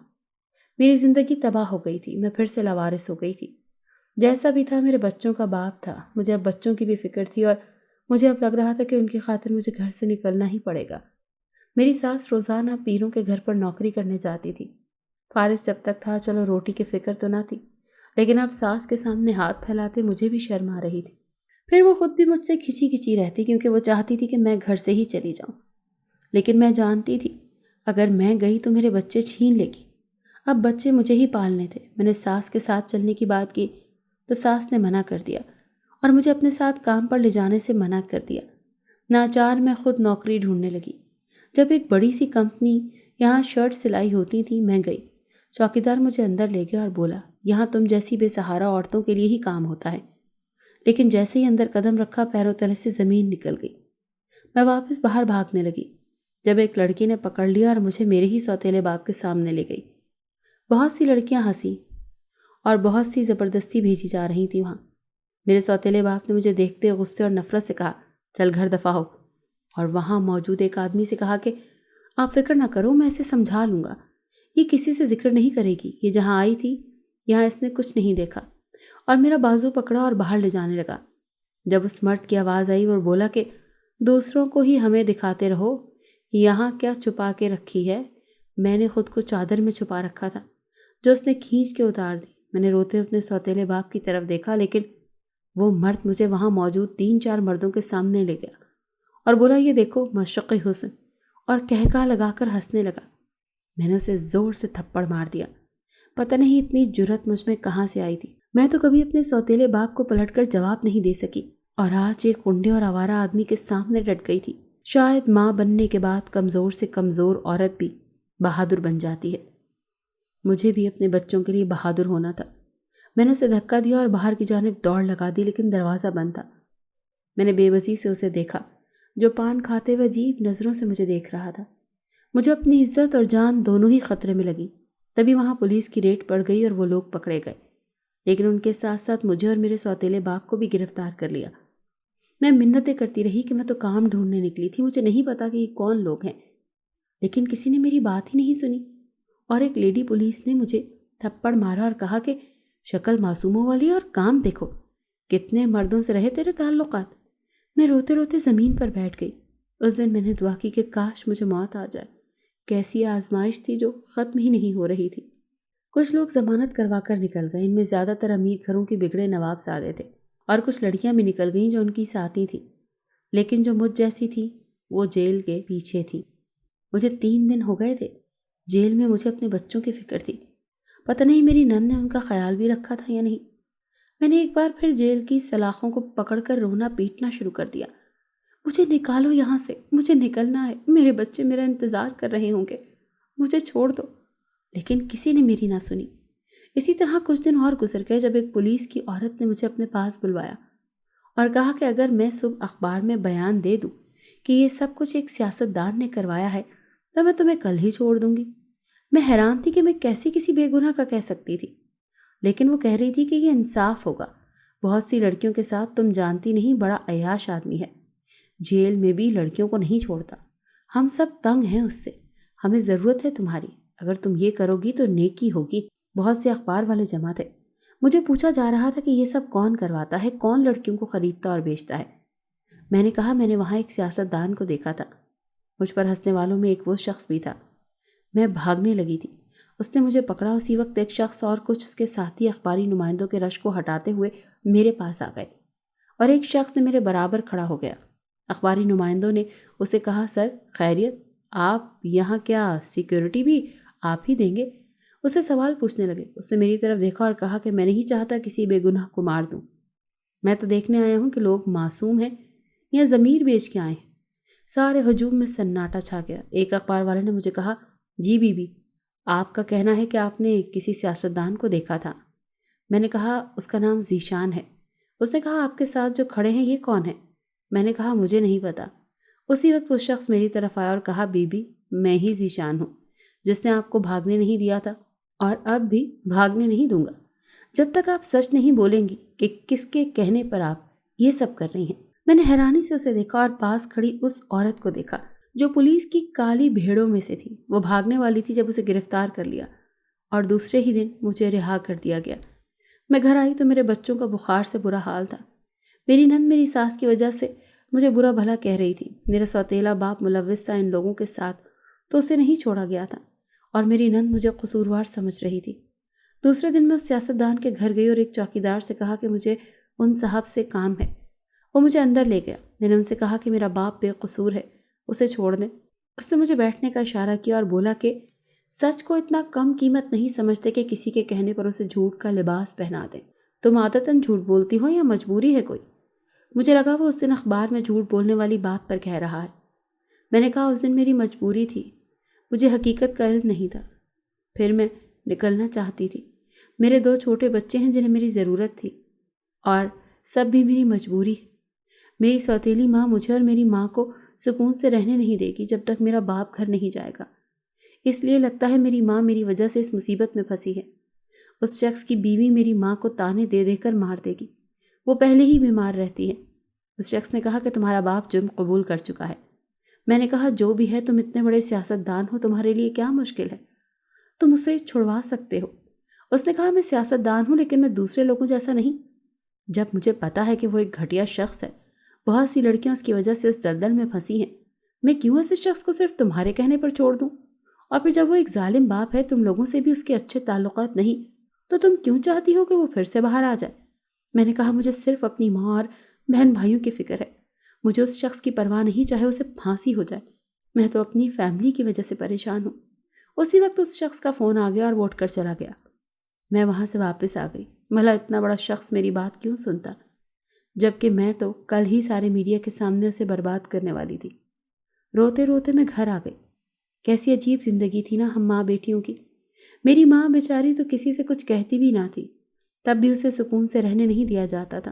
میری زندگی تباہ ہو گئی تھی، میں پھر سے لاوارث ہو گئی تھی۔ جیسا بھی تھا میرے بچوں کا باپ تھا، مجھے اب بچوں کی بھی فکر تھی اور مجھے اب لگ رہا تھا کہ ان کی خاطر مجھے گھر سے نکلنا ہی پڑے گا۔ میری ساس روزانہ پیروں کے گھر پر نوکری کرنے جاتی تھی۔ فارس جب تک تھا چلو روٹی کی فکر تو نہ تھی، لیکن اب ساس کے سامنے ہاتھ پھیلاتے مجھے بھی شرم آ رہی تھی۔ پھر وہ خود بھی مجھ سے کھچی کھچی رہتی کیونکہ وہ چاہتی تھی کہ میں گھر سے ہی چلی جاؤں، لیکن میں جانتی تھی اگر میں گئی تو میرے بچے چھین لے گی۔ اب بچے مجھے ہی پالنے تھے۔ میں نے ساس کے ساتھ چلنے کی بات کی تو ساس نے منع کر دیا اور مجھے اپنے ساتھ کام پر لے جانے سے منع کر دیا۔ ناچار میں خود نوکری ڈھونڈنے لگی۔ جب ایک بڑی سی کمپنی یہاں شرٹ سلائی ہوتی تھی میں گئی۔ چوکیدار مجھے اندر لے گیا اور بولا، یہاں تم جیسی بے سہارا عورتوں کے لیے ہی کام ہوتا ہے۔ لیکن جیسے ہی اندر قدم رکھا پیروں تلے سے زمین نکل گئی۔ میں واپس باہر بھاگنے لگی۔ جب ایک لڑکی نے پکڑ لیا اور مجھے میرے ہی سوتیلے باپ کے سامنے لے گئی۔ بہت سی لڑکیاں ہنسی اور بہت سی زبردستی بھیجی جا رہی تھی وہاں۔ میرے سوتیلے باپ نے مجھے دیکھتے غصے اور نفرت سے کہا، چل گھر دفع ہو، اور وہاں موجود ایک آدمی سے کہا کہ آپ فکر نہ کرو، میں اسے سمجھا لوں گا، یہ کسی سے ذکر نہیں کرے گی، یہ جہاں آئی تھی یہاں اس نے کچھ نہیں دیکھا، اور میرا بازو پکڑا اور باہر لے جانے لگا۔ جب اس مرد کی آواز آئی اور بولا کہ دوسروں کو ہی ہمیں دکھاتے رہو، یہاں کیا چھپا کے رکھی ہے، میں نے خود کو چادر میں چھپا رکھا تھا جو اس نے کھینچ کے اتار دی۔ میں نے روتے اپنے سوتیلے باپ کی طرف دیکھا، لیکن وہ مرد مجھے وہاں موجود 3-4 مردوں کے سامنے لے گیا اور بولا، یہ دیکھو مشرقی حسن، اور کہکا لگا کر ہنسنے لگا۔ میں نے اسے زور سے تھپڑ مار دیا۔ پتہ نہیں اتنی جرأت مجھ میں کہاں سے آئی تھی، میں تو کبھی اپنے سوتیلے باپ کو پلٹ کر جواب نہیں دے سکی، اور آج ایک گنڈے اور آوارہ آدمی کے سامنے ڈٹ گئی تھی۔ شاید ماں بننے کے بعد کمزور سے کمزور عورت بھی بہادر بن جاتی ہے۔ مجھے بھی اپنے بچوں کے لیے بہادر ہونا تھا۔ میں نے اسے دھکا دیا اور باہر کی جانب دوڑ لگا دی، لیکن دروازہ بند تھا۔ میں نے بے بسی سے اسے دیکھا، جو پان کھاتے ہوئے عجیب نظروں سے مجھے دیکھ رہا تھا۔ مجھے اپنی عزت اور جان دونوں ہی خطرے میں لگی۔ تبھی وہاں پولیس کی ریڈ پڑ گئی اور وہ لوگ پکڑے گئے، لیکن ان کے ساتھ ساتھ مجھے اور میرے سوتیلے باپ کو بھی گرفتار کر لیا۔ میں منتیں کرتی رہی کہ میں تو کام ڈھونڈنے نکلی تھی، مجھے نہیں پتا کہ یہ کون لوگ ہیں، لیکن کسی نے میری بات ہی نہیں سنی، اور ایک لیڈی پولیس نے مجھے تھپڑ مارا اور کہا کہ شکل معصوموں والی اور کام دیکھو، کتنے مردوں سے رہے تیرے تعلقات۔ میں روتے روتے زمین پر بیٹھ گئی۔ اس دن میں نے دعا کی کہ کاش مجھے موت آ جائے۔ کیسی آزمائش تھی جو ختم ہی نہیں ہو رہی تھی۔ کچھ لوگ ضمانت کروا کر نکل گئے، ان میں زیادہ تر امیر گھروں کے بگڑے نواب زادے تھے، اور کچھ لڑکیاں بھی نکل گئیں جو ان کی ساتھی تھیں، لیکن جو مجھ جیسی تھی وہ جیل کے پیچھے تھی۔ مجھے 3 دن ہو گئے تھے جیل میں، مجھے اپنے بچوں کی فکر تھی۔ پتہ نہیں میری نن نے ان کا خیال بھی رکھا تھا یا نہیں۔ میں نے ایک بار پھر جیل کی سلاخوں کو پکڑ کر رونا پیٹنا شروع کر دیا، مجھے نکالو یہاں سے، مجھے نکلنا ہے، میرے بچے میرا انتظار کر رہے ہوں گے، مجھے چھوڑ دو۔ لیکن کسی نے میری نہ سنی۔ اسی طرح کچھ دن اور گزر گئے جب ایک پولیس کی عورت نے مجھے اپنے پاس بلوایا اور کہا کہ اگر میں صبح اخبار میں بیان دے دوں کہ یہ سب کچھ ایک سیاستدان نے کروایا ہے تو میں تمہیں کل ہی چھوڑ دوں گی۔ میں حیران تھی کہ میں کیسے کسی بے گناہ کا کہہ سکتی تھی، لیکن وہ کہہ رہی تھی کہ یہ انصاف ہوگا، بہت سی لڑکیوں کے ساتھ تم جانتی نہیں بڑا عیاش آدمی ہے، جیل میں بھی لڑکیوں کو نہیں چھوڑتا، ہم سب تنگ ہیں اس سے، ہمیں ضرورت ہے تمہاری، اگر تم یہ کرو گی تو نیکی ہوگی۔ بہت سے اخبار والے جمع تھے، مجھے پوچھا جا رہا تھا کہ یہ سب کون کرواتا ہے، کون لڑکیوں کو خریدتا اور بیچتا ہے۔ میں نے کہا میں نے وہاں ایک سیاستدان کو دیکھا تھا۔ مجھ پر ہنسنے والوں میں ایک وہ شخص بھی تھا۔ میں بھاگنے لگی تھی، اس نے مجھے پکڑا۔ اسی وقت ایک شخص اور کچھ اس کے ساتھی اخباری نمائندوں کے رش کو ہٹاتے ہوئے میرے پاس آ گئے، اور ایک شخص نے میرے برابر کھڑا ہو گیا۔ اخباری نمائندوں نے اسے کہا، سر خیریت، آپ یہاں کیا سیکیورٹی بھی آپ ہی دیں گے؟ اسے سوال پوچھنے لگے۔ اس نے میری طرف دیکھا اور کہا کہ میں نہیں چاہتا کسی بے گناہ کو مار دوں، میں تو دیکھنے آیا ہوں کہ لوگ معصوم ہیں یا ضمیر بیچ کے آئے ہیں۔ سارے ہجوم میں سناٹا چھا گیا۔ ایک اخبار والے نے مجھے کہا، جی بی بی، آپ کا کہنا ہے کہ آپ نے کسی سیاستدان کو دیکھا تھا۔ میں نے کہا اس کا نام ذیشان ہے۔ اس نے کہا آپ کے ساتھ جو کھڑے ہیں یہ کون ہے؟ میں نے کہا مجھے نہیں پتا۔ اسی وقت وہ شخص میری طرف آیا اور کہا، بی بی میں ہی ذیشان ہوں جس نے آپ کو بھاگنے نہیں دیا تھا، اور اب بھی بھاگنے نہیں دوں گا جب تک آپ سچ نہیں بولیں گی کہ کس کے کہنے پر آپ یہ سب کر رہی ہیں۔ میں نے حیرانی سے اسے دیکھا اور پاس کھڑی اس عورت کو دیکھا جو پولیس کی کالی بھیڑوں میں سے تھی۔ وہ بھاگنے والی تھی جب اسے گرفتار کر لیا، اور دوسرے ہی دن مجھے رہا کر دیا گیا۔ میں گھر آئی تو میرے بچوں کا بخار سے برا حال تھا۔ میری نند میری ساس کی وجہ سے مجھے برا بھلا کہہ رہی تھی۔ میرا سوتیلا باپ ملوث تھا ان لوگوں کے ساتھ تو اسے نہیں چھوڑا گیا تھا، اور میری نند مجھے قصوروار سمجھ رہی تھی۔ دوسرے دن میں اس سیاستدان کے گھر گئی اور ایک چوکیدار سے کہا کہ مجھے ان صاحب سے کام ہے۔ وہ مجھے اندر لے گیا۔ میں نے ان سے کہا کہ میرا باپ بے قصور ہے، اسے چھوڑ دیں۔ اس نے مجھے بیٹھنے کا اشارہ کیا اور بولا کہ سچ کو اتنا کم قیمت نہیں سمجھتے کہ کسی کے کہنے پر اسے جھوٹ کا لباس پہنا دیں۔ تم عادتاً جھوٹ بولتی ہو یا مجبوری ہے کوئی؟ مجھے لگا وہ اس دن اخبار میں جھوٹ بولنے والی بات پر کہہ رہا ہے۔ میں نے کہا اس دن میری مجبوری تھی، مجھے حقیقت کا علم نہیں تھا، پھر میں نکلنا چاہتی تھی۔ میرے 2 چھوٹے بچے ہیں جنہیں میری ضرورت تھی، اور سب بھی میری مجبوری ہے۔ میری سوتیلی ماں مجھے اور میری ماں کو سکون سے رہنے نہیں دے گی جب تک میرا باپ گھر نہیں جائے گا۔ اس لیے لگتا ہے میری ماں میری وجہ سے اس مصیبت میں پھنسی ہے۔ اس شخص کی بیوی میری ماں کو تانے دے دے کر مار دے گی۔ وہ پہلے ہی بیمار رہتی ہے۔ اس شخص نے کہا کہ تمہارا باپ جرم قبول کر چکا ہے۔ میں نے کہا جو بھی ہے، تم اتنے بڑے سیاست دان ہو، تمہارے لیے کیا مشکل ہے؟ تم اسے چھڑوا سکتے ہو۔ اس نے کہا میں سیاست دان ہوں لیکن میں دوسرے لوگوں جیسا نہیں۔ جب مجھے پتا ہے کہ وہ ایک گھٹیا شخص ہے، بہت سی لڑکیاں اس کی وجہ سے اس دلدل میں پھنسی ہیں، میں کیوں ایسے شخص کو صرف تمہارے کہنے پر چھوڑ دوں؟ اور پھر جب وہ ایک ظالم باپ ہے، تم لوگوں سے بھی اس کے اچھے تعلقات نہیں، تو تم کیوں چاہتی ہو کہ وہ پھر سے باہر آ جائے؟ میں نے کہا مجھے صرف اپنی ماں اور بہن بھائیوں کی فکر ہے۔ مجھے اس شخص کی پرواہ نہیں، چاہے اسے پھانسی ہو جائے۔ میں تو اپنی فیملی کی وجہ سے پریشان ہوں۔ اسی وقت اس شخص کا فون آ گیا اور وہ اٹھ کر چلا گیا۔ میں وہاں سے واپس آ گئی۔ بھلا اتنا بڑا شخص میری بات کیوں سنتا، جبکہ میں تو کل ہی سارے میڈیا کے سامنے اسے برباد کرنے والی تھی۔ روتے روتے میں گھر آ گئی۔ کیسی عجیب زندگی تھی نا ہم ماں بیٹیوں کی۔ میری ماں بیچاری تو کسی سے کچھ کہتی بھی نہ تھی، تب بھی اسے سکون سے رہنے نہیں دیا جاتا تھا۔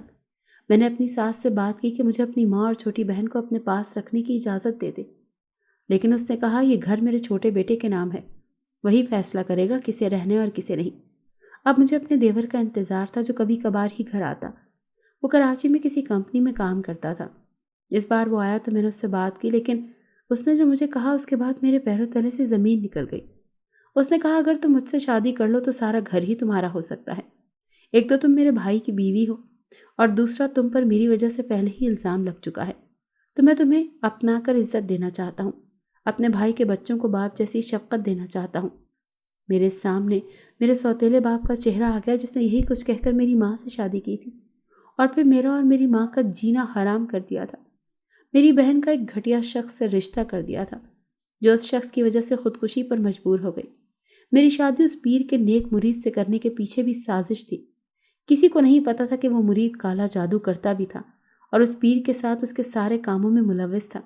میں نے اپنی ساس سے بات کی کہ مجھے اپنی ماں اور چھوٹی بہن کو اپنے پاس رکھنے کی اجازت دے دے، لیکن اس نے کہا یہ گھر میرے چھوٹے بیٹے کے نام ہے، وہی فیصلہ کرے گا کسے رہنے اور کسے نہیں۔ اب مجھے اپنے دیور کا انتظار تھا جو کبھی کبھار ہی گھر آتا۔ وہ کراچی میں کسی کمپنی میں کام کرتا تھا۔ اس بار وہ آیا تو میں نے اس سے بات کی، لیکن اس نے جو مجھے کہا اس کے بعد میرے پیروں تلے سے زمین نکل گئی۔ اس نے کہا اگر تم مجھ سے شادی کر لو تو سارا گھر ہی تمہارا ہو سکتا ہے۔ ایک تو تم میرے بھائی کی بیوی ہو، اور دوسرا تم پر میری وجہ سے پہلے ہی الزام لگ چکا ہے، تو میں تمہیں اپنا کر عزت دینا چاہتا ہوں، اپنے بھائی کے بچوں کو باپ جیسی شفقت دینا چاہتا ہوں۔ میرے سامنے میرے سوتیلے باپ کا چہرہ آ گیا جس نے یہی کچھ کہہ کر میری ماں سے شادی کی تھی، اور پھر میرا اور میری ماں کا جینا حرام کر دیا تھا۔ میری بہن کا ایک گھٹیا شخص سے رشتہ کر دیا تھا، جو اس شخص کی وجہ سے خودکشی پر مجبور ہو گئی۔ میری شادی اس پیر کے نیک مرید سے کرنے کے پیچھے بھی سازش تھی۔ کسی کو نہیں پتا تھا کہ وہ مرید کالا جادو کرتا بھی تھا اور اس پیر کے ساتھ اس کے سارے کاموں میں ملوث تھا۔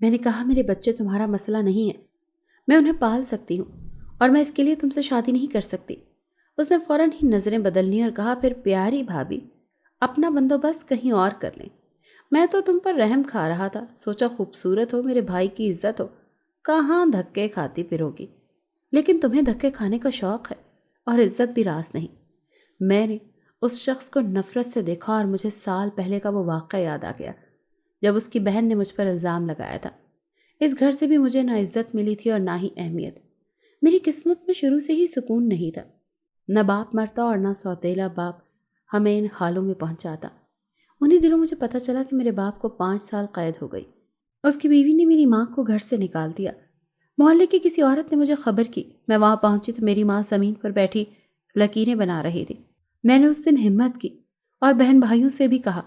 میں نے کہا میرے بچے تمہارا مسئلہ نہیں ہے، میں انہیں پال سکتی ہوں، اور میں اس کے لیے تم سے شادی نہیں کر سکتی۔ اس نے فوراً ہی نظریں بدل لی اور کہا پھر پیاری بھابھی اپنا بندوبست کہیں اور کر لیں۔ میں تو تم پر رحم کھا رہا تھا، سوچا خوبصورت ہو، میرے بھائی کی عزت ہو، کہاں دھکے کھاتی پھروگی۔ لیکن تمہیں دھکے کھانے کا شوق ہے اور عزت بھی راس نہیں۔ میں نے اس شخص کو نفرت سے دیکھا اور مجھے سال پہلے کا وہ واقعہ یاد آ گیا جب اس کی بہن نے مجھ پر الزام لگایا تھا۔ اس گھر سے بھی مجھے نہ عزت ملی تھی اور نہ ہی اہمیت۔ میری قسمت میں شروع سے ہی سکون نہیں تھا، نہ باپ مرتا اور نہ سوتیلا باپ ہمیں ان حالوں میں پہنچاتا۔ انہی دنوں مجھے پتا چلا کہ میرے باپ کو 5 سال قید ہو گئی۔ اس کی بیوی نے میری ماں کو گھر سے نکال دیا۔ محلے کی کسی عورت نے مجھے خبر کی۔ میں وہاں پہنچی تو میری ماں زمین پر بیٹھی لکیریں بنا رہی تھی۔ میں نے اس دن ہمت کی اور بہن بھائیوں سے بھی کہا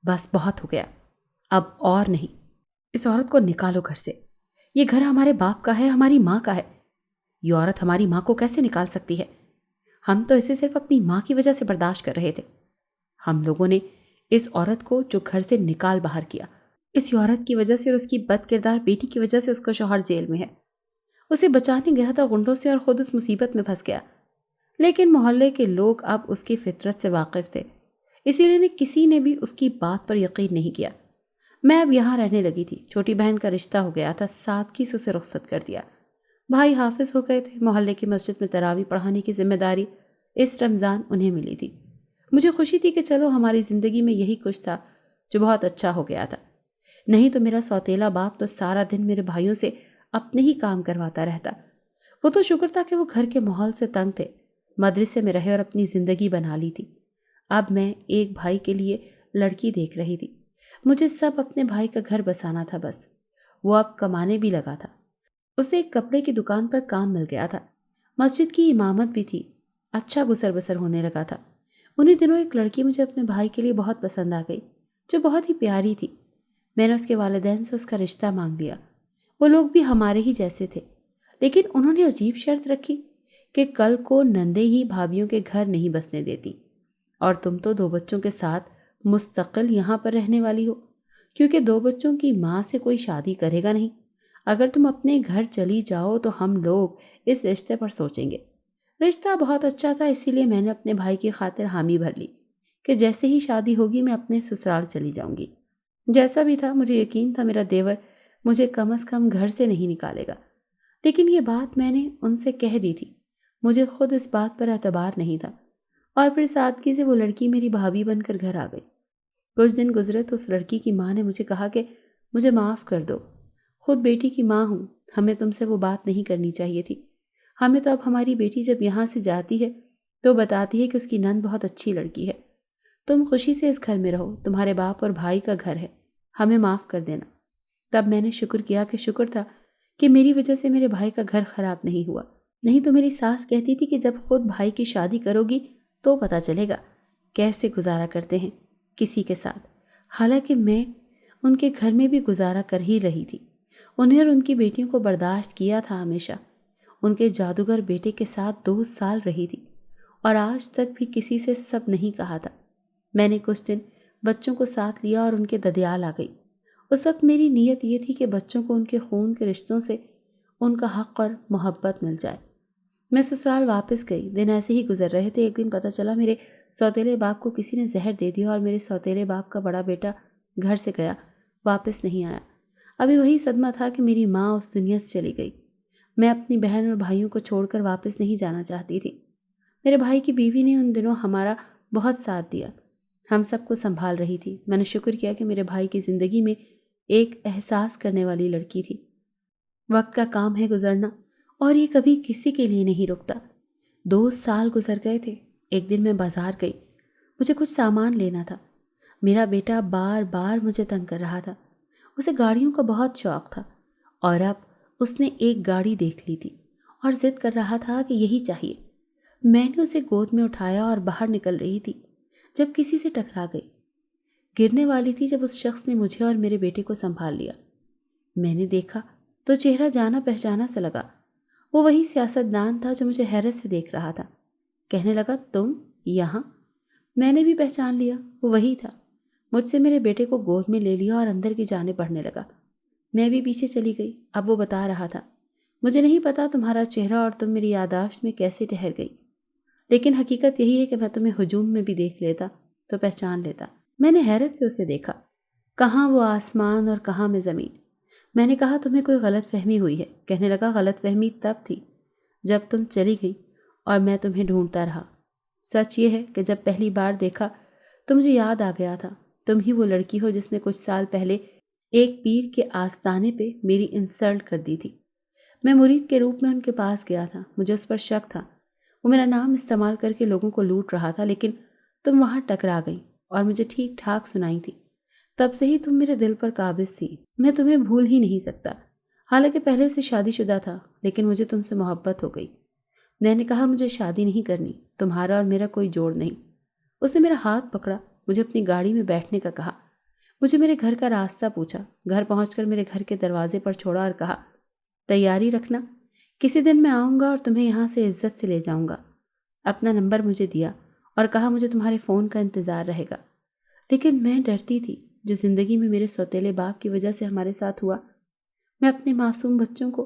بس بہت ہو گیا، اب اور نہیں، اس عورت کو نکالو گھر سے۔ یہ گھر ہمارے باپ کا ہے، ہماری ماں کا ہے۔ یہ عورت ہماری ماں کو کیسے نکال سکتی ہے؟ ہم تو اسے صرف اپنی ماں کی وجہ سے برداشت کر رہے تھے۔ ہم لوگوں نے اس عورت کو جو گھر سے نکال باہر کیا، اس عورت کی وجہ سے اور اس کی بد کردار بیٹی کی وجہ سے اس کا شوہر جیل میں ہے۔ اسے بچانے گیا تھا غنڈوں سے اور خود اس مصیبت میں پھنس گیا، لیکن محلے کے لوگ اب اس کی فطرت سے واقف تھے، اسی لیے کسی نے بھی اس کی بات پر یقین نہیں کیا۔ میں اب یہاں رہنے لگی تھی، چھوٹی بہن کا رشتہ ہو گیا تھا، سادگی سے اسے رخصت کر دیا۔ بھائی حافظ ہو گئے تھے، محلے کی مسجد میں تراویح پڑھانے کی ذمہ داری اس رمضان انہیں ملی تھی۔ مجھے خوشی تھی کہ چلو ہماری زندگی میں یہی کچھ تھا جو بہت اچھا ہو گیا تھا، نہیں تو میرا سوتیلا باپ تو سارا دن میرے بھائیوں سے اپنے ہی کام کرواتا رہتا۔ وہ تو شکر تھا کہ وہ گھر کے ماحول سے تنگ تھے، مدرسے میں رہے اور اپنی زندگی بنا لی تھی۔ اب میں ایک بھائی کے لیے لڑکی دیکھ رہی تھی، مجھے سب اپنے بھائی کا گھر بسانا تھا بس۔ وہ اب کمانے بھی لگا تھا، اسے ایک کپڑے کی دکان پر کام مل گیا تھا، مسجد کی امامت بھی تھی، اچھا گزر بسر ہونے لگا تھا۔ انہی دنوں ایک لڑکی مجھے اپنے بھائی کے لیے بہت پسند آ گئی جو بہت ہی پیاری تھی۔ میں نے اس کے والدین سے اس کا رشتہ مانگ لیا۔ وہ لوگ بھی ہمارے ہی جیسے تھے، لیکن انہوں نے عجیب شرط رکھی کہ کل کو نندے ہی بھابھیوں کے گھر نہیں بسنے دیتی، اور تم تو 2 بچوں کے ساتھ مستقل یہاں پر رہنے والی ہو، کیونکہ 2 بچوں کی ماں سے کوئی شادی کرے گا نہیں۔ اگر تم اپنے گھر چلی جاؤ تو ہم لوگ اس رشتے پر سوچیں گے۔ رشتہ بہت اچھا تھا، اسی لیے میں نے اپنے بھائی کی خاطر حامی بھر لی کہ جیسے ہی شادی ہوگی میں اپنے سسرال چلی جاؤں گی۔ جیسا بھی تھا، مجھے یقین تھا میرا دیور مجھے کم از کم گھر سے نہیں نکالے گا۔ لیکن یہ بات میں نے ان سے کہہ دی تھی۔ مجھے خود اس بات پر اعتبار نہیں تھا، اور پھر سادگی سے وہ لڑکی میری بھابھی بن کر گھر آ گئی۔ کچھ دن گزرے تو اس لڑکی کی ماں نے مجھے کہا کہ مجھے معاف کر دو، خود بیٹی کی ماں ہوں، ہمیں تم سے وہ بات نہیں کرنی چاہیے تھی۔ ہمیں تو اب ہماری بیٹی جب یہاں سے جاتی ہے تو بتاتی ہے کہ اس کی نند بہت اچھی لڑکی ہے۔ تم خوشی سے اس گھر میں رہو، تمہارے باپ اور بھائی کا گھر ہے، ہمیں معاف کر دینا۔ تب میں نے شکر کیا کہ شکر تھا کہ میری وجہ سے میرے بھائی کا گھر خراب نہیں ہوا، نہیں تو میری ساس کہتی تھی کہ جب خود بھائی کی شادی کرو گی تو پتہ چلے گا کیسے گزارا کرتے ہیں کسی کے ساتھ۔ حالانکہ میں ان کے گھر میں بھی گزارا کر ہی رہی تھی، انہیں اور ان کی بیٹیوں کو برداشت کیا تھا ہمیشہ۔ ان کے جادوگر بیٹے کے ساتھ 2 سال رہی تھی اور آج تک بھی کسی سے سب نہیں کہا تھا۔ میں نے کچھ دن بچوں کو ساتھ لیا اور ان کے ددیال آ گئی۔ اس وقت میری نیت یہ تھی کہ بچوں کو ان کے خون کے رشتوں سے ان کا حق اور محبت مل جائے۔ میں سسرال واپس گئی، دن ایسے ہی گزر رہے تھے۔ ایک دن پتہ چلا میرے سوتیلے باپ کو کسی نے زہر دے دیا اور میرے سوتیلے باپ کا بڑا بیٹا گھر سے گیا، واپس نہیں آیا۔ ابھی وہی صدمہ تھا کہ میری ماں اس دنیا سے چلی گئی۔ میں اپنی بہن اور بھائیوں کو چھوڑ کر واپس نہیں جانا چاہتی تھی۔ میرے بھائی کی بیوی نے ان دنوں ہمارا بہت ساتھ دیا، ہم سب کو سنبھال رہی تھی۔ میں نے شکر کیا کہ میرے بھائی کی زندگی میں ایک احساس کرنے والی لڑکی تھی۔ وقت کا کام ہے گزرنا، اور یہ کبھی کسی کے لیے نہیں رکتا۔ 2 سال گزر گئے تھے۔ ایک دن میں بازار گئی، مجھے کچھ سامان لینا تھا۔ میرا بیٹا بار بار مجھے تنگ کر رہا تھا، اسے گاڑیوں کا بہت شوق تھا، اور اب اس نے ایک گاڑی دیکھ لی تھی اور ضد کر رہا تھا کہ یہی چاہیے۔ میں نے اسے گود میں اٹھایا اور باہر نکل رہی تھی جب کسی سے ٹکرا گئی۔ گرنے والی تھی جب اس شخص نے مجھے اور میرے بیٹے کو سنبھال لیا۔ میں نے دیکھا تو چہرہ جانا پہچانا سا لگا۔ وہ وہی سیاستدان تھا جو مجھے حیرت سے دیکھ رہا تھا۔ کہنے لگا، تم یہاں؟ میں نے بھی پہچان لیا، وہ وہی تھا۔ مجھ سے میرے بیٹے کو گود میں لے لیا اور اندر کی جانب بڑھنے لگا۔ میں بھی پیچھے چلی گئی۔ اب وہ بتا رہا تھا، مجھے نہیں پتا تمہارا چہرہ اور تم میری یادداشت میں کیسے ٹھہر گئی، لیکن حقیقت یہی ہے کہ میں تمہیں ہجوم میں بھی دیکھ لیتا تو پہچان لیتا۔ میں نے حیرت سے اسے دیکھا، کہاں وہ آسمان اور کہاں میں زمین۔ میں نے کہا، تمہیں کوئی غلط فہمی ہوئی ہے۔ کہنے لگا، غلط فہمی تب تھی جب تم چلی گئی اور میں تمہیں ڈھونڈتا رہا۔ سچ یہ ہے کہ جب پہلی بار دیکھا تو مجھے یاد آ گیا تھا، تم ہی وہ لڑکی ہو جس نے کچھ سال پہلے ایک پیر کے آستانے پہ میری انسلٹ کر دی تھی۔ میں مرید کے روپ میں ان کے پاس گیا تھا، مجھے اس پر شک تھا۔ وہ میرا نام استعمال کر کے لوگوں کو لوٹ رہا تھا، لیکن تم وہاں ٹکرا گئی اور مجھے ٹھیک ٹھاک سنائی تھی۔ تب سے ہی تم میرے دل پر قابض تھی۔ میں تمہیں بھول ہی نہیں سکتا، حالانکہ پہلے سے شادی شدہ تھا، لیکن مجھے تم سے محبت ہو گئی۔ میں نے کہا، مجھے شادی نہیں کرنی، تمہارا اور میرا کوئی جوڑ نہیں۔ اس نے میرا ہاتھ پکڑا، مجھے اپنی گاڑی میں بیٹھنے کا کہا، مجھے میرے گھر کا راستہ پوچھا، گھر پہنچ کر میرے گھر کے دروازے پر چھوڑا اور کہا، تیاری رکھنا، کسی دن میں آؤں گا اور تمہیں یہاں سے عزت سے لے جاؤں گا۔ اپنا نمبر مجھے دیا اور کہا، مجھے تمہارے فون کا انتظار رہے گا۔ لیکن میں ڈرتی تھی، جو زندگی میں میرے سوتیلے باپ کی وجہ سے ہمارے ساتھ ہوا۔ میں اپنے معصوم بچوں کو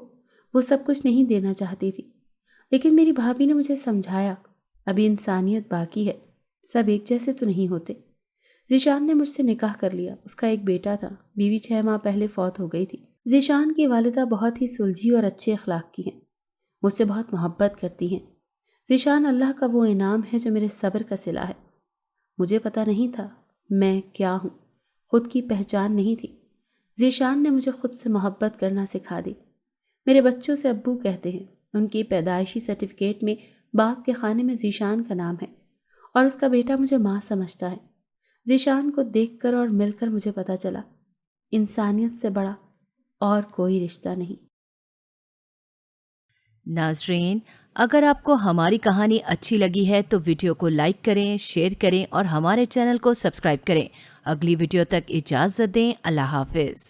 وہ سب کچھ نہیں دینا چاہتی تھی، لیکن میری بھابھی نے مجھے سمجھایا، ابھی انسانیت باقی ہے، سب ایک جیسے تو نہیں ہوتے۔ ذیشان نے مجھ سے نکاح کر لیا، اس کا ایک بیٹا تھا، بیوی 6 ماہ پہلے فوت ہو گئی تھی۔ ذیشان کی والدہ بہت ہی سلجھی اور اچھے اخلاق کی ہیں، مجھ سے بہت محبت کرتی ہیں۔ ذیشان اللہ کا وہ انعام ہے جو میرے صبر کا صلہ ہے۔ مجھے پتہ نہیں تھا میں کیا ہوں، خود کی پہچان نہیں تھی۔ ذیشان نے مجھے خود سے محبت کرنا سکھا دی۔ میرے بچوں سے ابو کہتے ہیں، ان کی پیدائشی سرٹیفکیٹ میں باپ کے خانے میں ذیشان کا نام ہے، اور اس کا بیٹا مجھے ماں سمجھتا ہے۔ ذیشان کو دیکھ کر اور مل کر مجھے پتہ چلا، انسانیت سے بڑا اور کوئی رشتہ نہیں۔ ناظرین، اگر آپ کو ہماری کہانی اچھی لگی ہے تو ویڈیو کو لائک کریں، شیئر کریں اور ہمارے چینل کو سبسکرائب کریں۔ اگلی ویڈیو تک اجازت دیں۔ اللہ حافظ۔